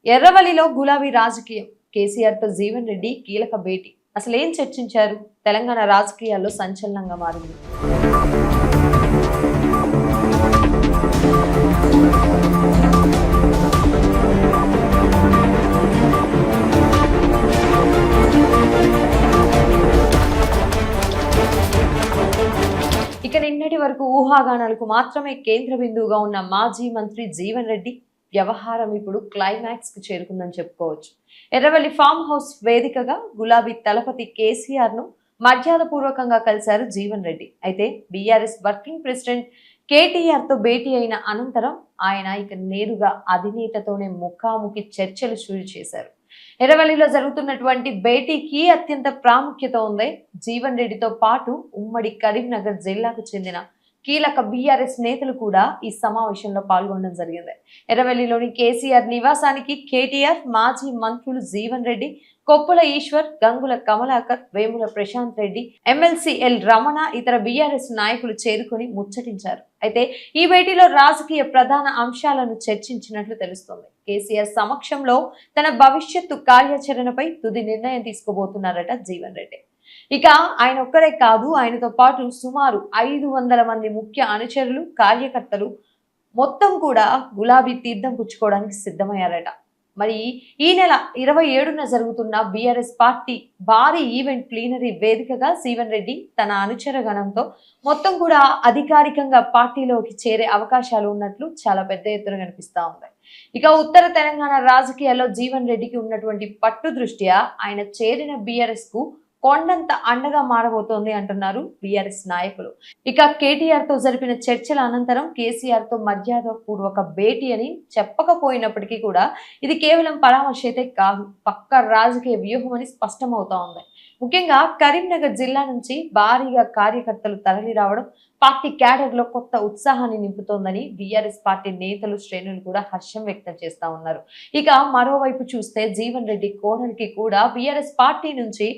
ఎర్రవల్లిలో గులాబీ రాజకీయం. కేసీఆర్తో జీవన్ రెడ్డి కీలక భేటీ. అసలు ఏం చర్చించారు? తెలంగాణ రాజకీయాల్లో సంచలనంగా మారింది. ఇక నిన్నటి వరకు ఊహాగానాలకు మాత్రమే కేంద్ర బిందువుగా ఉన్న మాజీ మంత్రి జీవన్ రెడ్డి వ్యవహారం ఇప్పుడు క్లైమాక్స్ కు చేరుకుందని చెప్పుకోవచ్చు. ఎర్రవల్లి ఫామ్ హౌస్ వేదికగా గులాబీ తలపతి కేసీఆర్ ను మర్యాదపూర్వకంగా కలిశారు జీవన్ రెడ్డి. అయితే బీఆర్ఎస్ వర్కింగ్ ప్రెసిడెంట్ కేటీఆర్ తో భేటీ అయిన అనంతరం ఆయన ఇక నేరుగా అధినేతతోనే ముఖాముఖి చర్చలు షురూ చేశారు. ఎర్రవల్లిలో జరుగుతున్నటువంటి భేటీకి అత్యంత ప్రాముఖ్యత ఉంది. జీవన్ రెడ్డితో పాటు ఉమ్మడి కరీంనగర్ జిల్లాకు చెందిన కీలక బీఆర్ఎస్ నేతలు కూడా ఈ సమావేశంలో పాల్గొనడం జరిగింది. ఎర్రవల్లిలోని కేసీఆర్ నివాసానికి కేటీఆర్, మాజీ మంత్రులు జీవన్ రెడ్డి, కొప్పుల ఈశ్వర్, గంగుల కమలాకర్, వేముల ప్రశాంత్ రెడ్డి, ఎమ్మెల్సీ ఎల్ రమణ, ఇతర బీఆర్ఎస్ నాయకులు చేరుకుని ముచ్చటించారు. అయితే ఈ భేటీలో రాజకీయ ప్రధాన అంశాలను చర్చించినట్లు తెలుస్తోంది. కేసీఆర్ సమక్షంలో తన భవిష్యత్తు కార్యాచరణపై తుది నిర్ణయం తీసుకోబోతున్నారట జీవన్ రెడ్డి. ఇక ఆయన ఒక్కరే కాదు, ఆయనతో పాటు సుమారు 500 మంది ముఖ్య అనుచరులు, కార్యకర్తలు మొత్తం కూడా గులాబీ తీర్థం పుచ్చుకోవడానికి సిద్ధమయ్యారట. మరి ఈ నెల 27న జరుగుతున్న బీఆర్ఎస్ పార్టీ భారీ ఈవెంట్ ప్లీనరీ వేదికగా జీవన్ రెడ్డి తన అనుచర గణంతో మొత్తం కూడా అధికారికంగా పార్టీలోకి చేరే అవకాశాలు ఉన్నట్లు చాలా పెద్ద ఎత్తున కనిపిస్తా ఉంది. ఇక ఉత్తర తెలంగాణ రాజకీయాల్లో జీవన్ రెడ్డికి ఉన్నటువంటి పట్టు దృష్ట్యా ఆయన చేరిన బీఆర్ఎస్ కు కొండంత అండగా మారబోతోంది అంటున్నారు బీఆర్ఎస్ నాయకులు. ఇక కేటీఆర్ తో జరిపిన చర్చల అనంతరం కేసీఆర్ తో మర్యాద పూర్వక భేటీ అని చెప్పకపోయినప్పటికీ కూడా ఇది కేవలం పరామర్శ అయితే కాదు, పక్క రాజకీయ వ్యూహం అని స్పష్టమవుతా ఉంది. ముఖ్యంగా కరీంనగర్ జిల్లా నుంచి భారీగా కార్యకర్తలు తరలి రావడం పార్టీ క్యాడర్ లో కొత్త ఉత్సాహాన్ని నింపుతోందని బీఆర్ఎస్ పార్టీ నేతలు, శ్రేణులు కూడా హర్షం వ్యక్తం చేస్తా ఉన్నారు. ఇక మరోవైపు చూస్తే జీవన్ రెడ్డి కోడలికి కూడా బీఆర్ఎస్ పార్టీ నుంచి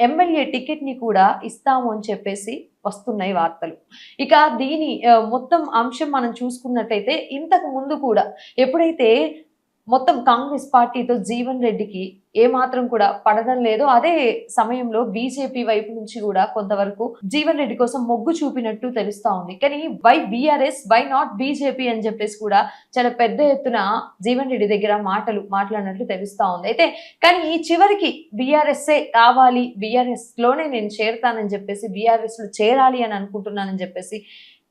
ఎమ్మెల్యే టికెట్ ని కూడా ఇస్తాము అని చెప్పేసి వస్తున్నాయి వార్తలు. ఇక దీని మొత్తం అంశం మనం చూసుకున్నట్టయితే ఇంతకు ముందు కూడా ఎప్పుడైతే మొత్తం కాంగ్రెస్ పార్టీతో జీవన్ రెడ్డికి ఏమాత్రం కూడా పడడం లేదు, అదే సమయంలో బీజేపీ వైపు నుంచి కూడా కొంతవరకు జీవన్ రెడ్డి కోసం మొగ్గు చూపినట్టు తెలుస్తా ఉంది. కానీ why BRS, why not BJP అని చెప్పేసి కూడా చాలా పెద్ద ఎత్తున జీవన్ రెడ్డి దగ్గర మాట్లాడినట్లు తెలుస్తా ఉంది. అయితే కానీ ఈ చివరికి బీఆర్ఎస్ఏ కావాలి, బీఆర్ఎస్ లోనే నేను చేరతానని చెప్పేసి, బీఆర్ఎస్ లో చేరాలి అని అనుకుంటున్నానని చెప్పేసి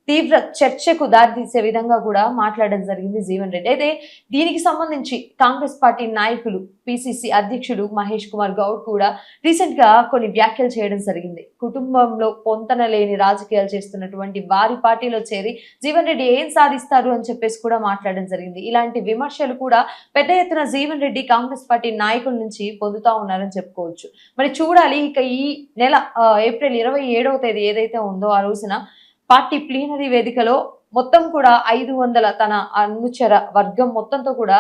తీవ్ర చర్చకు దారితీసే విధంగా కూడా మాట్లాడడం జరిగింది జీవన్ రెడ్డి. అయితే దీనికి సంబంధించి కాంగ్రెస్ పార్టీ నాయకులు, పిసిసి అధ్యక్షుడు మహేష్ కుమార్ గౌడ్ కూడా రీసెంట్ గా కొన్ని వ్యాఖ్యలు చేయడం జరిగింది. కుటుంబంలో పొంతన లేని రాజకీయాలు చేస్తున్నటువంటి వారి పార్టీలో చేరి జీవన్ రెడ్డి ఏం సాధిస్తారు అని చెప్పేసి కూడా మాట్లాడడం జరిగింది. ఇలాంటి విమర్శలు కూడా పెద్ద ఎత్తున జీవన్ రెడ్డి కాంగ్రెస్ పార్టీ నాయకుల నుంచి పొందుతా ఉన్నారని చెప్పుకోవచ్చు. మరి చూడాలి. ఇక ఈ నెల ఏప్రిల్ 27వ తేదీ ఏదైతే ఉందో ఆ రోజున పార్టీ ప్లీనరీ వేదికలో మొత్తం కూడా 500 తన అనుచర వర్గం మొత్తంతో కూడా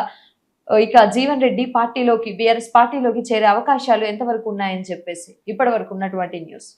ఇక జీవన్ రెడ్డి పార్టీలోకి, బీఆర్ఎస్ పార్టీలోకి చేరే అవకాశాలు ఎంతవరకు ఉన్నాయని చెప్పేసి ఇప్పటి వరకు ఉన్నటువంటి న్యూస్.